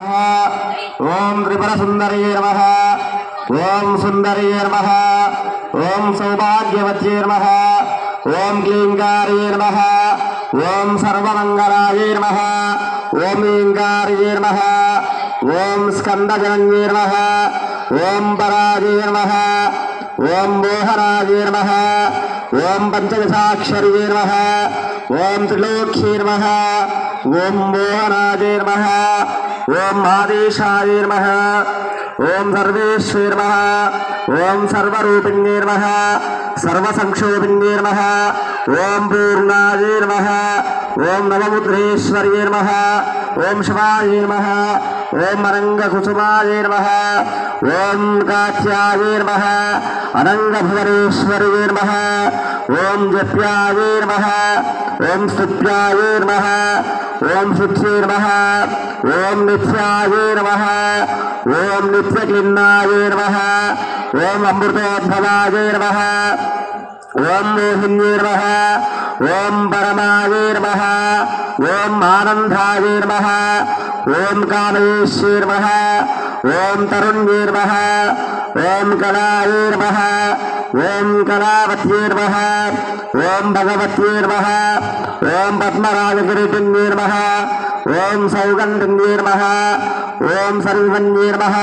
ओम त्रिपुर सुंदरी नमः। ओम सुंदरी नमः। ओम सौभाग्यवत्यै नमः। ओम क्लींकार्यै नमः। ओम सर्वमंगलायै नमः। ओम ईंकार्यै नमः। ओम स्कंदजनन्यै नमः। ओम पराजै नमः। ओम मोहनायै नमः। ओम पंचदशाक्षर्यै नमः। ओम त्रिलोक्यै नमः। ओम मोहनायै नमः। ओम आदेशाय नमः। ओम सर्वेश्वराय नमः। ओम सर्वरूपिण्ये नमः। सर्वसंक्षोभिन्ये नमः। ओम पूर्णाय नमः। ओम नवमुद्रेश्वर्ये नमः। ओम शिवाय नमः। ओम अनंगकुसुमाय नमः। ओम कात्याय नमः। अनंगभुवनेश्वर्ये नमः। ओम जप्याय नमः। ओम स्तुत्याय नमः। ओम शुद्धे नमः। ओम नित्याय नमः। ओम नित्यक्लिन्नाय नमः। ओम अमृतोद्भवाय नमः। ओम मोहिन्ये नमः। ओम परमाय नमः। ओम आनन्दाय नमः। ओम कामेश्ये नमः। ओम तरुण्ये नमः। ओम कलाय नमः। ओम कलावत्ये नमः। ओम भगवत्ये नमः। ओम पद्मराजकिरीटिन्ये नमः। ओम सौगन्धिन्ये नमः। ओम सर्वन्ये नमः।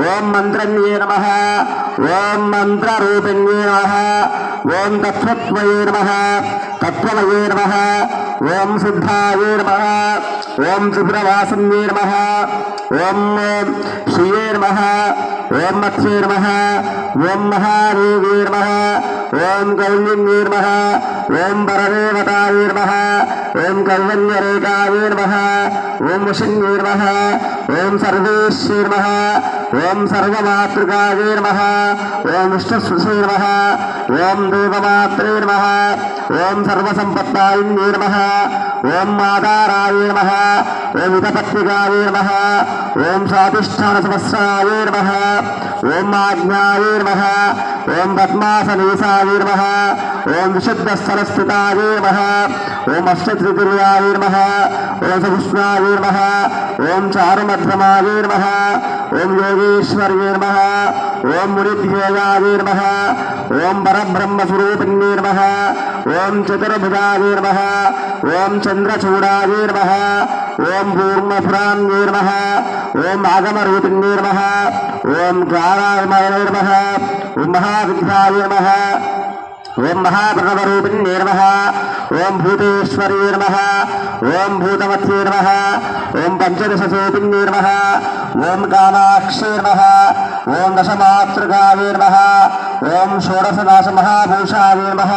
ओम मन्त्रन्ये नमः। ओम मन्त्ररूपिण्ये नमः। ओम तत्त्वमये नमः। तत्त्वमये नमः। ओम शुद्धाय नमः। ओम त्रिपुरवासिन्ये नमः। ओम श्रिये नमः। ओम मत्स्ये नमः। ओम महादेव्ये नमः। ओम कौलिन्ये नमः। ओम परदेवताय नमः। ओम कैवल्यरेखाय नमः। ओम वशिन्ये नमः। ओम सर्वेश्वराय नमः। ओम सर्वमातृकाय नमः। ओम विष्णुस्पृशे नमः। ओम देवमात्रे नमः। ओम सर्वसम्पत्तायिन्ये नमः। ओम आधाराय नमः। ओम हितपत्रिकाय नमः। ओम स्वाधिष्ठानसहस्राय नमः। ओम आज्ञाय नमः। ओम पद्मासनेशाय नमः। ओम विशुद्धस्थलस्थिताय नमः। ओम अष्टत्रिपुर्याय नमः। ओम सहिष्णाय नमः। ओम चारुमध्यमाय नमः। ओम योगेश्वर्ये नमः। ओम मुनिध्येयाय नमः। ओम परब्रह्मस्वरूपिण्ये नमः। ओम चतुर्भुजाय नमः। ओम चंद्रचूडाय नमः। ओम पूर्णपुराण्ये नमः। ओम आगमरूपिण्ये नमः। ओम ज्ञानामये नमः। ओम महाविद्याय नमः। ओम महाप्रणवरूपिण्ये नमः। ओम भूतेश्वर्ये नमः। ओम भूतमत्ये नमः। ओम पंचदशसूपिण्ये नमः। ओम कामाक्षे नमः। ओम दशमातृकाय नमः। ओम षोडशनाशमहाभूषाय नमः।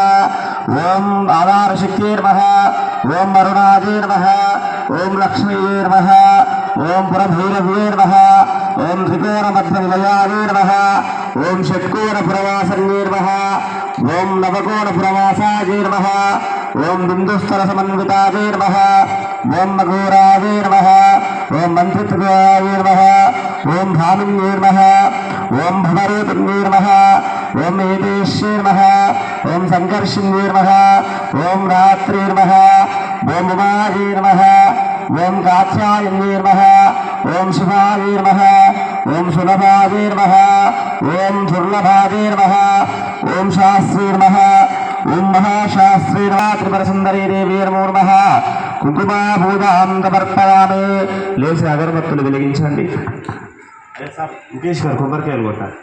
ओम आधारशक्त्यै नमः। ओम अरुणाय नमः। ओम लक्ष्मीये नमः। ओम पुरभैरव्ये नमः। ओम त्रिकोणमध्यनिलयाय नमः। ओम षट्कोणपुरवासन्ये नमः। ओम नवकोणपुरवासाय नमः। ओम बिन्दुस्थलसमन्विताय नमः। ओम मघोराय नमः। ओम मन्त्रित्वाय नमः। ओम भामिन्ये नमः। ओम भवरूपिण्ये नमः। ओम एतेश्ये नमः। ओम संकर्षिण्ये नमः। ओम रात्रे नमः। ओम उमाये नमः। ओम कात्यायन्ये नमः। ओम शिवाय नमः। ओम सुलभाय नमः। ओम दुर्लभाय नमः। ओम शास्त्रे नमः। ओम महाशास्त्रे नमः। त्रिपुर सुंदरी देवी नमो नमः। కుంకుమాభూతాం సమర్పయామి. లేచి అగరబత్తులు వెలిగించండి. ముఖేష్ గారు కొబ్బరికాయలు కొట్టాలి.